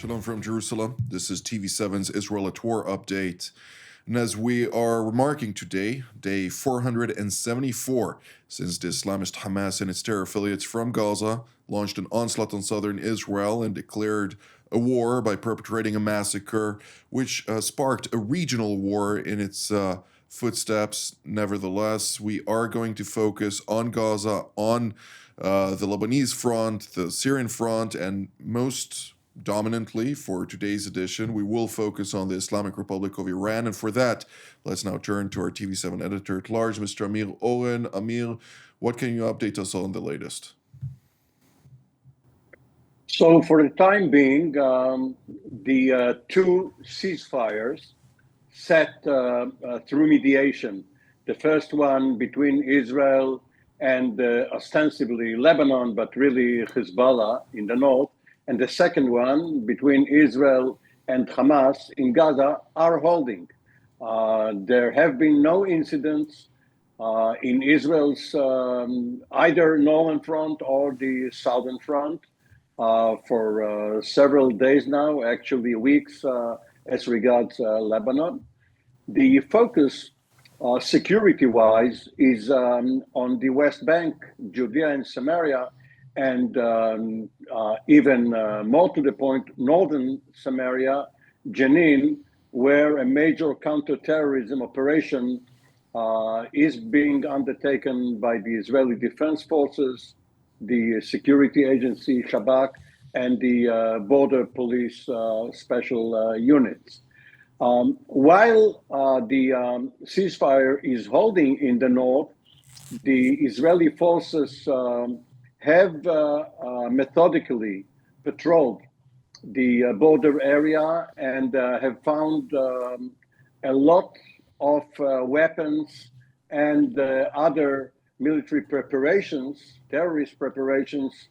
Shalom from Jerusalem. This is TV7's Israel at War update. And as we are remarking today, day 474 since the Islamist Hamas and its terror affiliates from Gaza launched an onslaught on southern Israel and declared a war by perpetrating a massacre, which sparked a regional war in its footsteps. Nevertheless, we are going to focus on Gaza, on the Lebanese front, the Syrian front, and most dominantly for today's edition, we will focus on the Islamic Republic of Iran. And for that, let's now turn to our TV7 editor-at-large, Mr. Avi Oen. Amir, what can you update us on the latest? So for the time being, the two ceasefires set through mediation, the first one between Israel and ostensibly Lebanon, but really Hezbollah in the north, and the second one between Israel and Hamas in Gaza are holding. There have been no incidents in Israel's either northern front or the southern front for several days now, actually weeks, as regards Lebanon. The focus security-wise is on the West Bank, Judea and Samaria, and even more to the point, northern Samaria, Jenin, where a major counterterrorism operation is being undertaken by the Israeli Defense Forces, the security agency, Shabak, and the border police special units. While the ceasefire is holding in the north, the Israeli forces have methodically patrolled the border area and have found a lot of weapons and other military preparations, terrorist preparations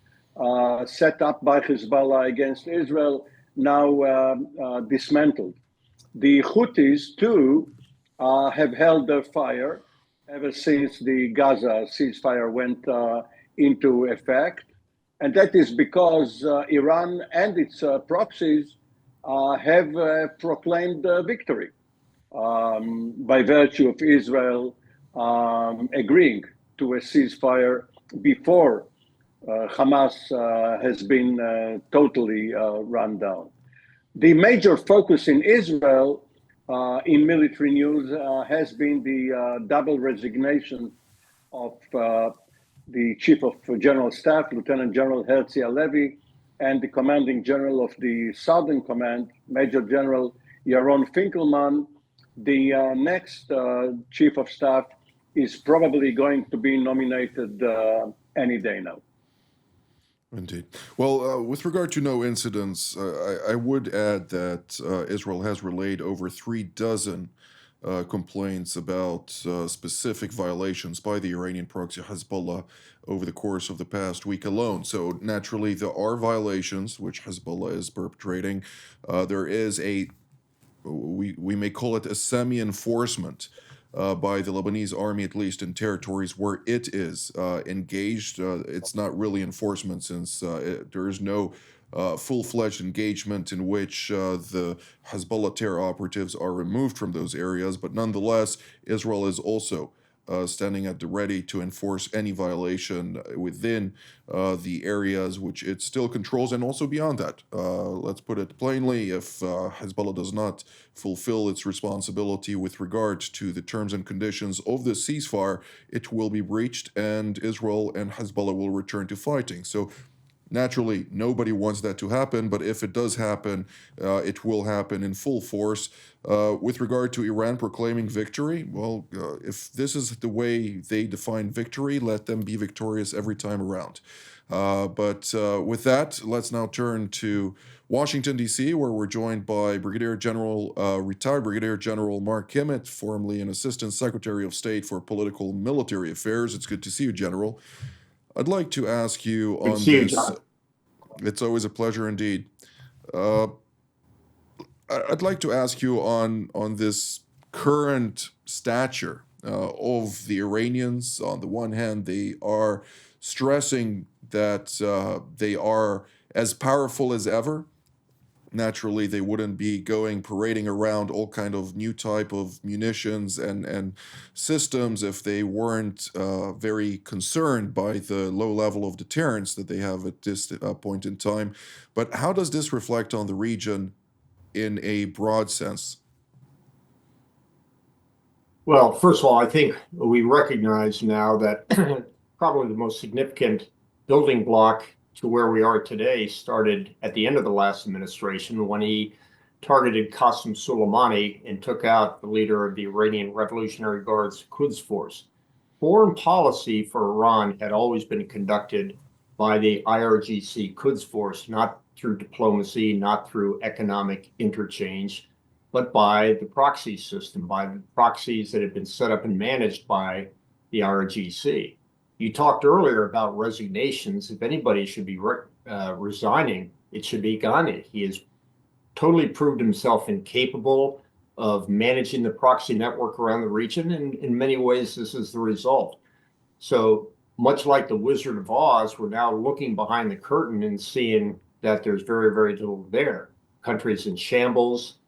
set up by Hezbollah against Israel, now dismantled. The Houthis, too, have held their fire ever since the Gaza ceasefire went into effect. And that is because Iran and its proxies have proclaimed victory by virtue of Israel agreeing to a ceasefire before Hamas has been totally run down. The major focus in Israel in military news has been the double resignation of the Chief of General Staff, Lieutenant General Herzi Halevi, and the Commanding General of the Southern Command, Major General Yaron Finkelman. The next Chief of Staff is probably going to be nominated any day now. Indeed. Well, with regard to no incidents, I would add that Israel has relayed over 36 complaints about specific violations by the Iranian proxy Hezbollah over the course of the past week alone. So naturally, there are violations which Hezbollah is perpetrating. There is we may call it a semi-enforcement by the Lebanese army, at least in territories where it is engaged. It's not really enforcement since there is no full-fledged engagement in which the Hezbollah terror operatives are removed from those areas. But nonetheless, Israel is also standing at the ready to enforce any violation within the areas which it still controls, and also beyond that. Let's put it plainly, if Hezbollah does not fulfill its responsibility with regard to the terms and conditions of the ceasefire, it will be breached, and Israel and Hezbollah will return to fighting. So naturally, nobody wants that to happen, but if it does happen, it will happen in full force. With regard to Iran proclaiming victory, well, if this is the way they define victory, let them be victorious every time around. But with that, let's now turn to Washington, D.C., where we're joined by retired Brigadier General Mark Kimet, formerly an Assistant Secretary of State for Political Military Affairs. It's good to see you, General. I'd like to ask you on this. It's always a pleasure indeed. I'd like to ask you on this current stature of the Iranians. On the one hand, they are stressing that they are as powerful as ever, naturally they wouldn't be parading around all kind of new type of munitions and systems if they weren't very concerned by the low level of deterrence that they have at this point in time. But how does this reflect on the region in a broad sense? Well, first of all, I think we recognize now that probably the most significant building block to where we are today started at the end of the last administration when he targeted Qasem Soleimani and took out the leader of the Iranian Revolutionary Guard's Quds Force. Foreign policy for Iran had always been conducted by the IRGC Quds Force, not through diplomacy, not through economic interchange, but by the proxy system, by the proxies that had been set up and managed by the IRGC. You talked earlier about resignations. If anybody should be resigning, it should be Ghani. He has totally proved himself incapable of managing the proxy network around the region, and in many ways, this is the result. So much like the Wizard of Oz, we're now looking behind the curtain and seeing that there's very, very little there. Countries in shambles.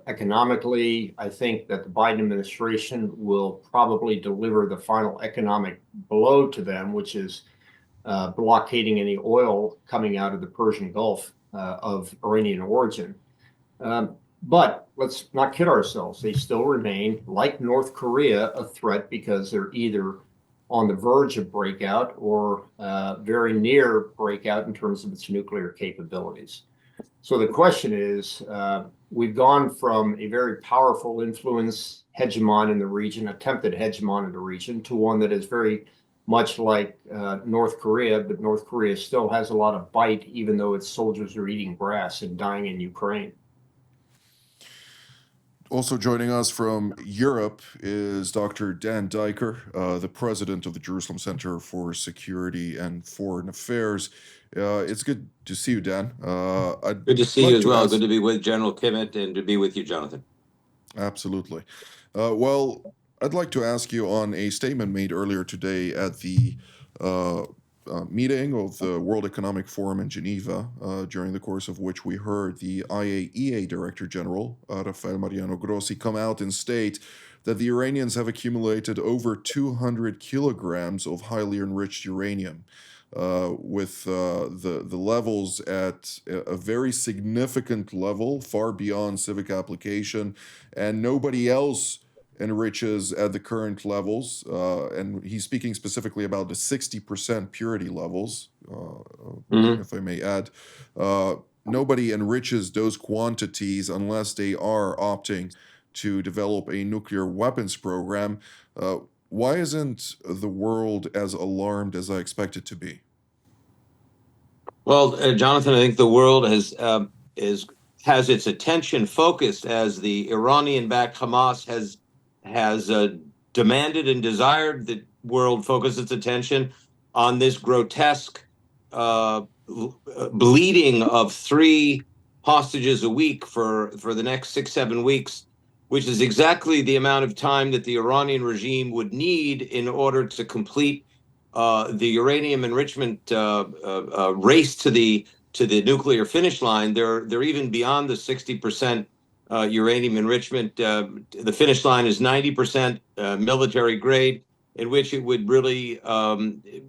Economically, I think that the Biden administration will probably deliver the final economic blow to them, which is blockading any oil coming out of the Persian Gulf of Iranian origin. But let's not kid ourselves. They still remain, like North Korea, a threat because they're either on the verge of breakout or very near breakout in terms of its nuclear capabilities. So the question is, we've gone from a very powerful influence hegemon in the region, attempted hegemon in the region, to one that is very much like North Korea, but North Korea still has a lot of bite, even though its soldiers are eating grass and dying in Ukraine. Also joining us from Europe is Dr. Dan Diker, the president of the Jerusalem Center for Security and Foreign Affairs. It's good to see you, Dan. Good to see you as well. Good to be with General Kimet and to be with you, Jonathan. Absolutely. Well, I'd like to ask you on a statement made earlier today at the meeting of the World Economic Forum in Geneva, during the course of which we heard the IAEA Director General, Rafael Mariano Grossi, come out and state that the Iranians have accumulated over 200 kilograms of highly enriched uranium, with the levels at a very significant level, far beyond civic application, and nobody else enriches at the current levels, and he's speaking specifically about the 60% purity levels, if I may add. Nobody enriches those quantities unless they are opting to develop a nuclear weapons program. Why isn't the world as alarmed as I expect it to be? Well, Jonathan, I think the world has its attention focused as the Iranian-backed Hamas has demanded and desired the world focus its attention on this grotesque bleeding of 3 hostages a week for the next 6-7 weeks, which is exactly the amount of time that the Iranian regime would need in order to complete the uranium enrichment race to the nuclear finish line. They're even beyond the 60% uranium enrichment. The finish line is 90% military grade, in which it would really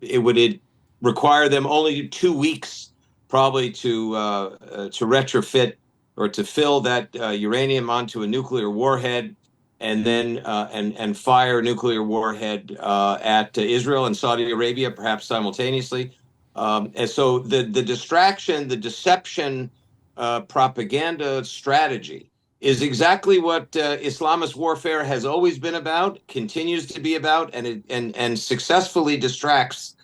it require them only 2 weeks probably to retrofit or to fill that uranium onto a nuclear warhead, and then and fire a nuclear warhead at Israel and Saudi Arabia, perhaps simultaneously. And so the distraction, the deception, propaganda strategy is exactly what Islamist warfare has always been about, continues to be about, and successfully distracts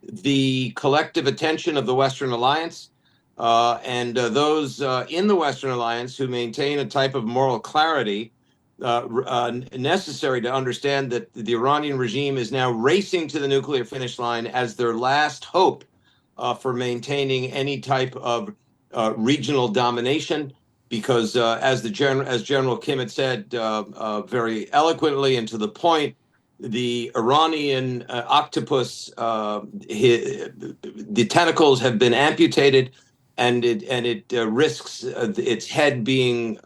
the collective attention of the Western Alliance and those in the Western Alliance who maintain a type of moral clarity necessary to understand that the Iranian regime is now racing to the nuclear finish line as their last hope for maintaining any type of regional domination. Because as General Kimet said very eloquently and to the point, the Iranian octopus, the tentacles have been amputated. and it risks its head being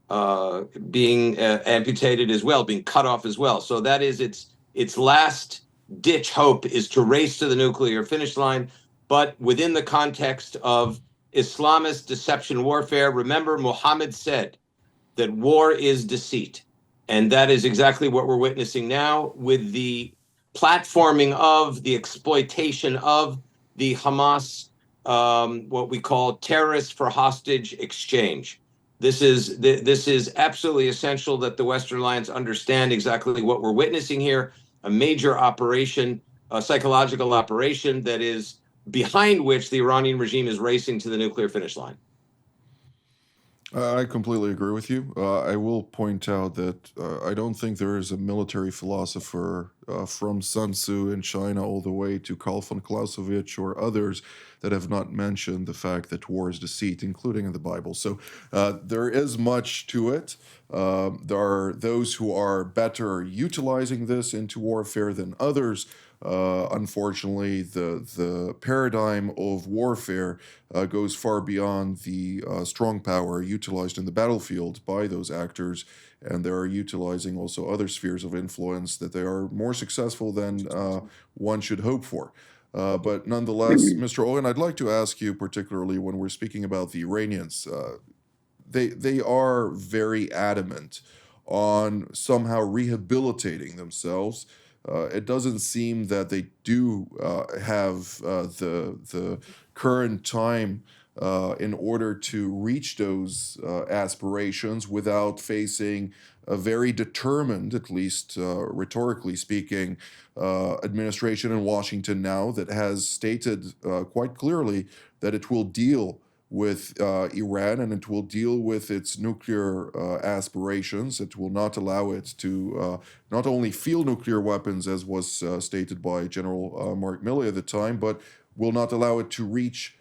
amputated as well, being cut off as well. So that is its last ditch hope, is to race to the nuclear finish line, but within the context of Islamist deception warfare. Remember, Muhammad said that war is deceit. And that is exactly what we're witnessing now with the platforming of the exploitation of the Hamas, what we call terrorists for hostage exchange. This is absolutely essential that the Western alliance understand exactly what we're witnessing here, a major operation, a psychological operation that is behind which the Iranian regime is racing to the nuclear finish line. I completely agree with you. I will point out that I don't think there is a military philosopher from Sun Tzu in China all the way to Karl von Clausewitz or others that have not mentioned the fact that war is deceit, including in the Bible. So there is much to it. There are those who are better utilizing this into warfare than others. Unfortunately, the paradigm of warfare goes far beyond the strong power utilized in the battlefield by those actors, and they are utilizing also other spheres of influence that they are more successful than one should hope for. But nonetheless, Mr. Oen, I'd like to ask you, particularly when we're speaking about the Iranians, they are very adamant on somehow rehabilitating themselves. It doesn't seem that they do have the current time in order to reach those aspirations without facing a very determined, at least rhetorically speaking, administration in Washington now that has stated quite clearly that it will deal with Iran, and it will deal with its nuclear aspirations. It will not allow it to not only field nuclear weapons, as was stated by General Mark Milley at the time, but will not allow it to reach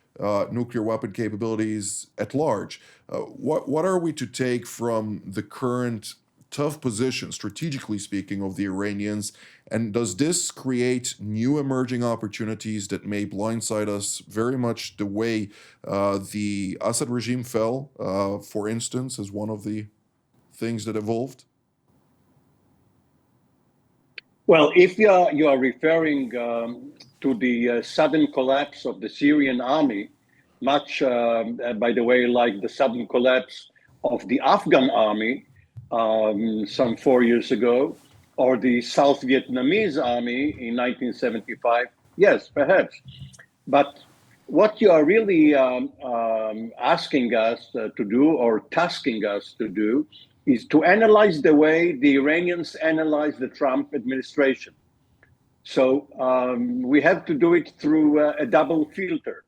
nuclear weapon capabilities at large. What are we to take from the current tough position, strategically speaking, of the Iranians? And does this create new emerging opportunities that may blindside us very much the way the Assad regime fell, for instance, as one of the things that evolved? Well, if you are referring to the sudden collapse of the Syrian army, much, by the way, like the sudden collapse of the Afghan army some 4 years ago, or the South Vietnamese army in 1975, yes, perhaps. But what you are really asking us to do, or tasking us to do, is to analyze the way the Iranians analyze the Trump administration. So we have to do it through a double filter.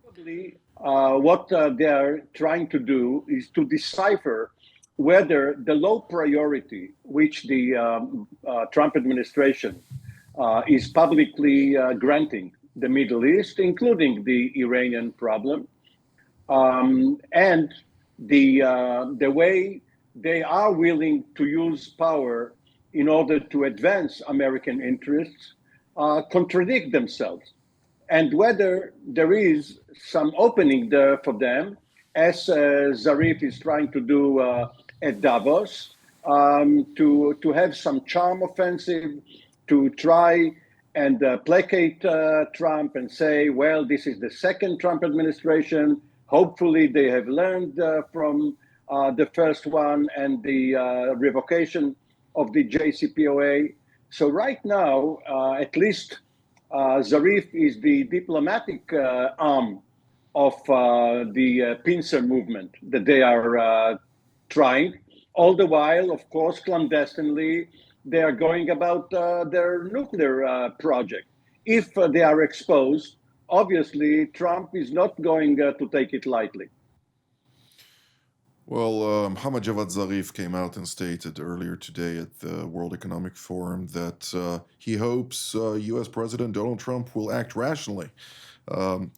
Probably what they are trying to do is to decipher whether the low priority which the Trump administration is publicly granting the Middle East, including the Iranian problem, and the way they are willing to use power in order to advance American interests contradict themselves, and whether there is some opening there for them, as Zarif is trying to do at Davos, to have some charm offensive, to try and placate Trump and say, well, this is the second Trump administration. Hopefully they have learned from the first one and the revocation of the JCPOA. So right now, at least Zarif is the diplomatic arm of the pincer movement that they are trying. All the while, of course, clandestinely, they are going about their nuclear project. If they are exposed, obviously, Trump is not going to take it lightly. Well, Mohammad Javad Zarif came out and stated earlier today at the World Economic Forum that he hopes U.S. President Donald Trump will act rationally.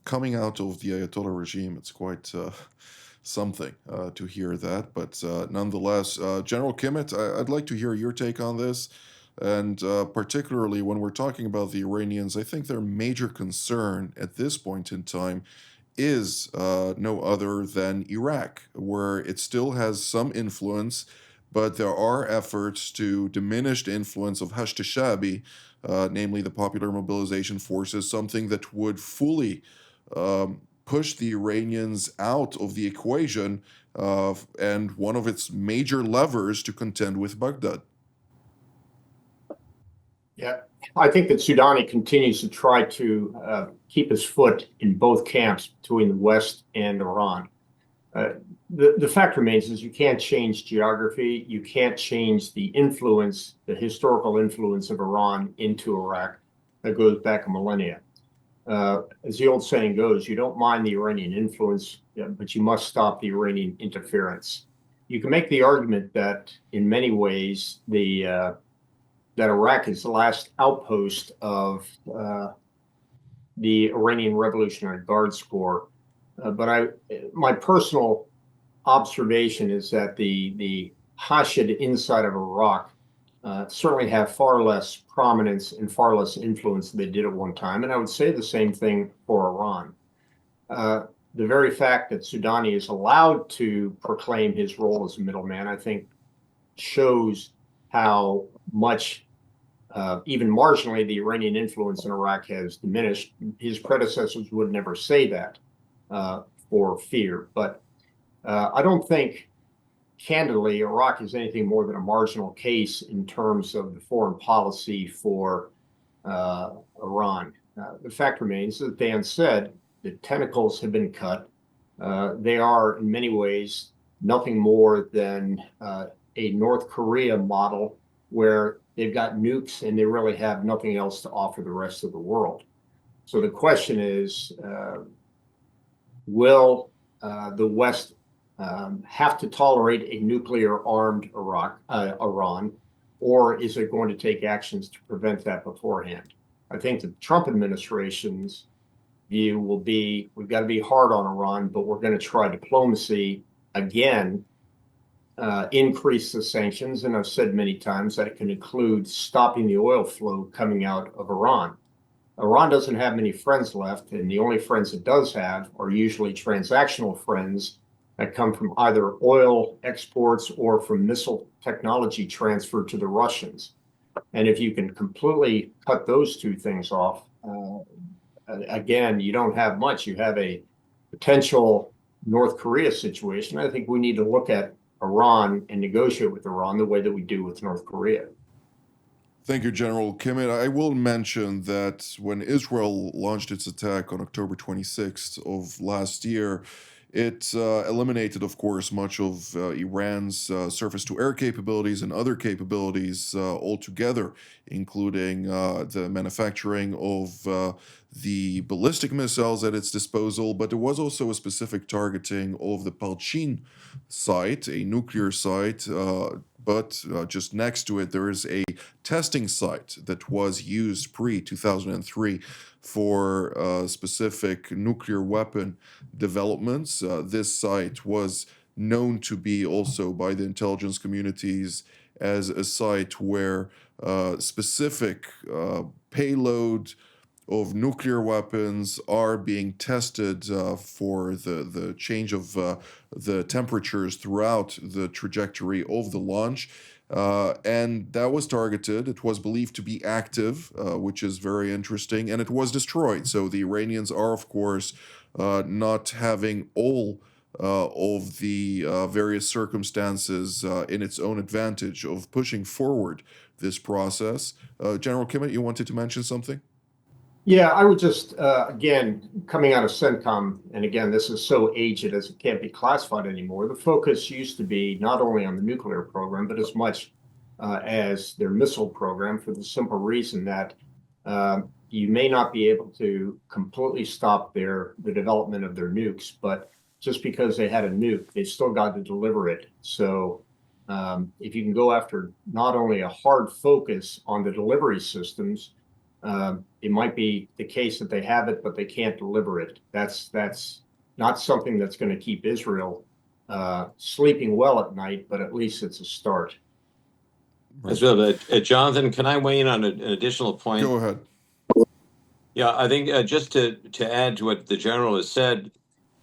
Coming out of the Ayatollah regime, it's quite something to hear that. But nonetheless, General Kimet, I'd like to hear your take on this. And particularly when we're talking about the Iranians, I think their major concern at this point in time is no other than Iraq, where it still has some influence, but there are efforts to diminish the influence of Hashd al-Shabi, namely the Popular Mobilization Forces, something that would fully push the Iranians out of the equation and one of its major levers to contend with Baghdad. Yeah, I think that Soudani continues to try to keep his foot in both camps between the West and Iran. The fact remains is you can't change geography. You can't change the influence, the historical influence of Iran into Iraq that goes back a millennia. As the old saying goes, you don't mind the Iranian influence, but you must stop the Iranian interference. You can make the argument that in many ways that Iraq is the last outpost of the Iranian Revolutionary Guards Corps. But my personal observation is that the Hashid inside of Iraq certainly have far less prominence and far less influence than they did at one time. And I would say the same thing for Iran. The very fact that Soudani is allowed to proclaim his role as a middleman, I think, shows how much, even marginally, the Iranian influence in Iraq has diminished. His predecessors would never say that for fear. But I don't think, candidly, Iraq is anything more than a marginal case in terms of the foreign policy for Iran. The fact remains, as Dan said, the tentacles have been cut. They are, in many ways, nothing more than a North Korea model where they've got nukes and they really have nothing else to offer the rest of the world. So the question is, will the West have to tolerate a nuclear-armed Iran, or is it going to take actions to prevent that beforehand? I think the Trump administration's view will be, we've got to be hard on Iran, but we're going to try diplomacy again, increase the sanctions, and I've said many times that it can include stopping the oil flow coming out of Iran. Iran doesn't have many friends left, and the only friends it does have are usually transactional friends that come from either oil exports or from missile technology transfer to the Russians. And if you can completely cut those two things off, again, you don't have much. You have a potential North Korea situation. I think we need to look at Iran and negotiate with Iran the way that we do with North Korea. Thank you, General Kimet. I will mention that when Israel launched its attack on October 26th of last year, it eliminated, of course, much of Iran's surface-to-air capabilities and other capabilities altogether, including the manufacturing of the ballistic missiles at its disposal. But there was also a specific targeting of the Palchin site, a nuclear site, but just next to it, there is a testing site that was used pre-2003 for specific nuclear weapon developments. This site was known to be also by the intelligence communities as a site where specific payload of nuclear weapons are being tested for the change of the temperatures throughout the trajectory of the launch. And that was targeted. It was believed to be active, which is very interesting, and it was destroyed. So the Iranians are, of course, not having all of the various circumstances in its own advantage of pushing forward this process. General Kimet, you wanted to mention something? Yeah, I would just, again, coming out of CENTCOM, and again, this is so aged as it can't be classified anymore. The focus used to be not only on the nuclear program, but as much as their missile program, for the simple reason that you may not be able to completely stop the development of their nukes, but just because they had a nuke, they still got to deliver it. So if you can go after not only a hard focus on the delivery systems, it might be the case that they have it, but they can't deliver it. That's not something that's going to keep Israel sleeping well at night, but at least it's a start. As well, Jonathan, can I weigh in on an additional point? Go ahead. Yeah, I think just to add to what the general has said,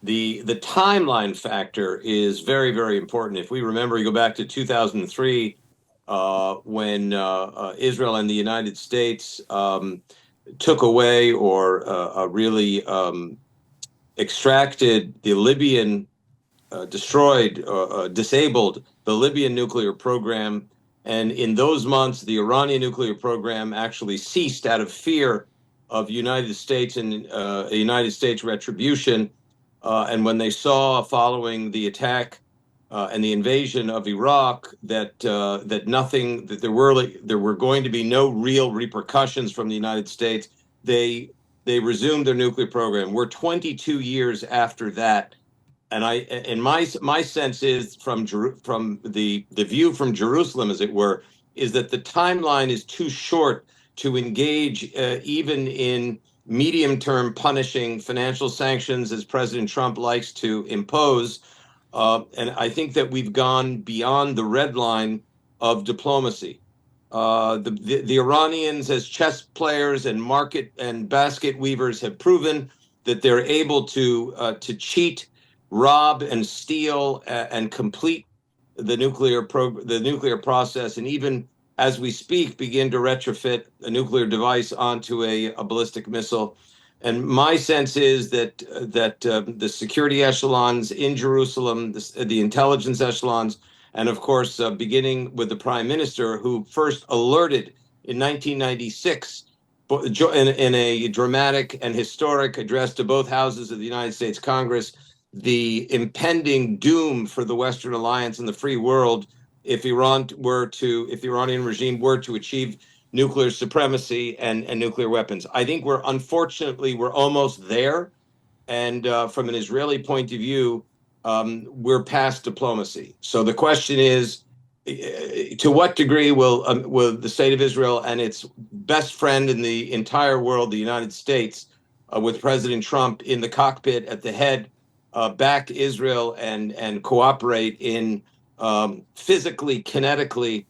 the timeline factor is very, very important. If we remember, you go back to 2003, when Israel and the United States took away or really extracted the Libyan, destroyed, disabled the Libyan nuclear program. And in those months, the Iranian nuclear program actually ceased out of fear of United States and United States retribution. And when they saw, following the attack and the invasion of Iraq, that there were going to be no real repercussions from the United States, they resumed their nuclear program. We're 22 years after that, and my sense is from the view from Jerusalem, as it were, is that the timeline is too short to engage even in medium-term punishing financial sanctions, as President Trump likes to impose. And I think that we've gone beyond the red line of diplomacy. The Iranians, as chess players and market and basket weavers, have proven that they're able to cheat, rob, and steal and complete the nuclear process, and even as we speak, begin to retrofit a nuclear device onto a ballistic missile. And my sense is that the security echelons in Jerusalem, the intelligence echelons, and of course, beginning with the prime minister, who first alerted in 1996 in a dramatic and historic address to both houses of the United States Congress, the impending doom for the Western alliance and the free world if the Iranian regime were to achieve nuclear supremacy and nuclear weapons. I think we're almost there. And from an Israeli point of view, we're past diplomacy. So the question is, to what degree will the state of Israel and its best friend in the entire world, the United States, with President Trump in the cockpit at the head, back Israel and cooperate in physically, kinetically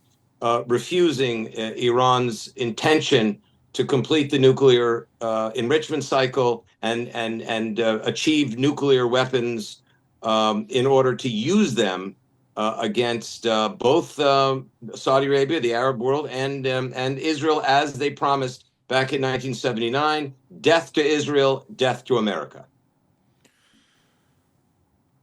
refusing Iran's intention to complete the nuclear enrichment cycle and achieve nuclear weapons in order to use them against both Saudi Arabia, the Arab world, and Israel, as they promised back in 1979. Death to Israel, death to America.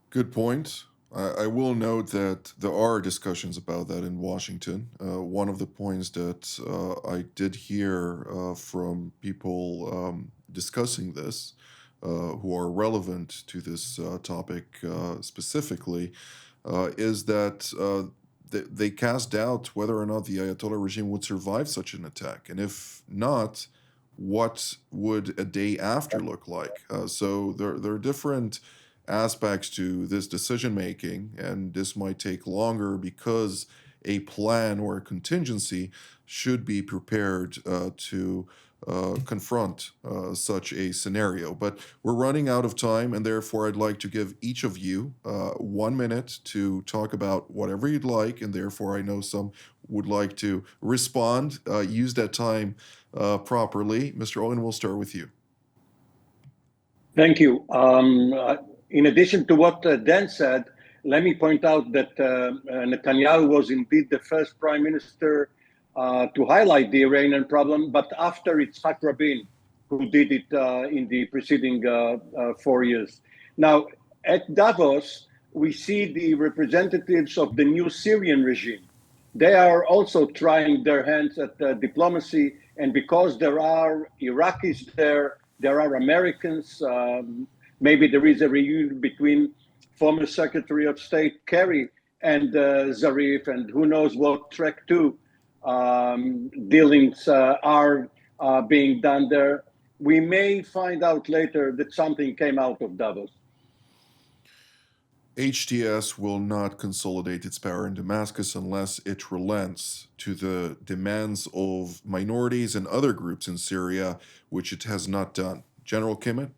Good point. I will note that there are discussions about that in Washington. One of the points that I did hear from people discussing this, who are relevant to this topic specifically, is that they cast doubt whether or not the Ayatollah regime would survive such an attack. And if not, what would a day after look like? So there are different aspects to this decision making, and this might take longer because a plan or a contingency should be prepared to confront such a scenario. But we're running out of time, and therefore I'd like to give each of you 1 minute to talk about whatever you'd like, and therefore I know some would like to respond. Use that time properly. Mr. Oen, we'll start with you. Thank you. In addition to what Dan said, let me point out that Netanyahu was indeed the first prime minister to highlight the Iranian problem, but after Yitzhak Rabin, who did it in the preceding 4 years. Now, at Davos, we see the representatives of the new Syrian regime. They are also trying their hands at diplomacy, and because there are Iraqis there are Americans. Maybe there is a reunion between former Secretary of State Kerry and Zarif, and who knows what track 2 dealings are being done there. We may find out later that something came out of Davos. HTS will not consolidate its power in Damascus unless it relents to the demands of minorities and other groups in Syria, which it has not done. General Kimet?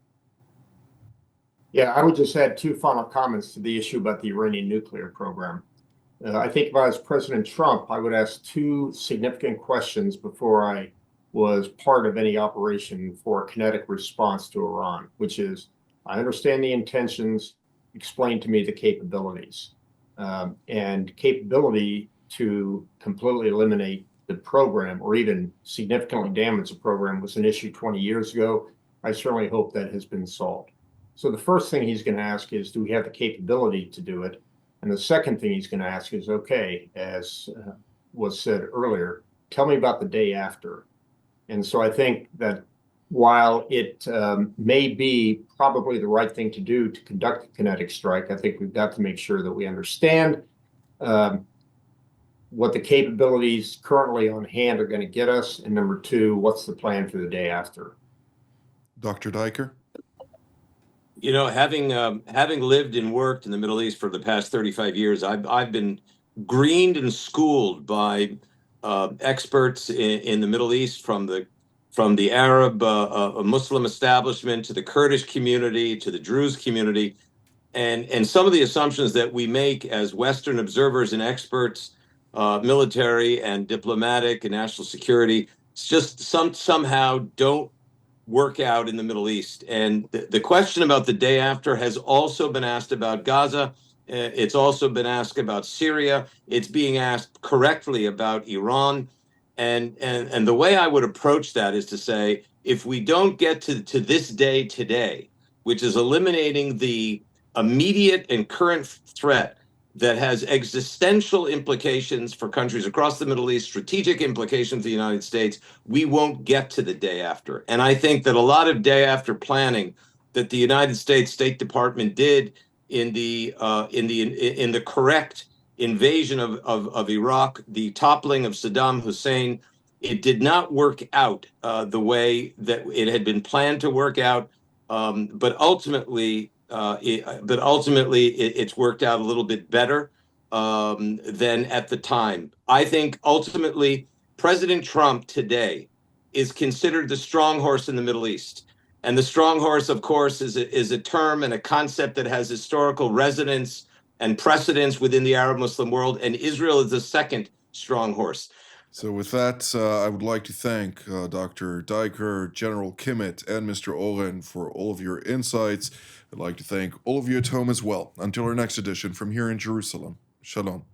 Yeah, I would just add 2 final comments to the issue about the Iranian nuclear program. I think if I was President Trump, I would ask 2 significant questions before I was part of any operation for a kinetic response to Iran, which is, I understand the intentions. Explain to me the capabilities. And capability to completely eliminate the program or even significantly damage the program was an issue 20 years ago. I certainly hope that has been solved. So the first thing he's going to ask is, do we have the capability to do it? And the second thing he's going to ask is, okay, as was said earlier, tell me about the day after. And so I think that while it may be probably the right thing to do to conduct a kinetic strike, I think we've got to make sure that we understand what the capabilities currently on hand are going to get us, and number two, what's the plan for the day after. Dr. Diker? You know, having lived and worked in the Middle East for the past 35 years, I've been greened and schooled by experts in the Middle East, from the Arab Muslim establishment to the Kurdish community to the Druze community, and some of the assumptions that we make as Western observers and experts, military and diplomatic and national security, it's just somehow don't work out in the Middle East. And the question about the day after has also been asked about Gaza. It's also been asked about Syria. It's being asked correctly about Iran. And the way I would approach that is to say, if we don't get to this day today, which is eliminating the immediate and current threat that has existential implications for countries across the Middle East, strategic implications for the United States, we won't get to the day after. And I think that a lot of day after planning that the United States State Department did in the correct invasion of Iraq, the toppling of Saddam Hussein, it did not work out the way that it had been planned to work out. But ultimately, it's worked out a little bit better than at the time. I think ultimately President Trump today is considered the strong horse in the Middle East. And the strong horse, of course, is a term and a concept that has historical resonance and precedence within the Arab Muslim world. And Israel is the second strong horse. So with that, I would like to thank Dr. Diker, General Kimet, and Mr. Oen for all of your insights. I'd like to thank all of you at home as well. Until our next edition from here in Jerusalem. Shalom.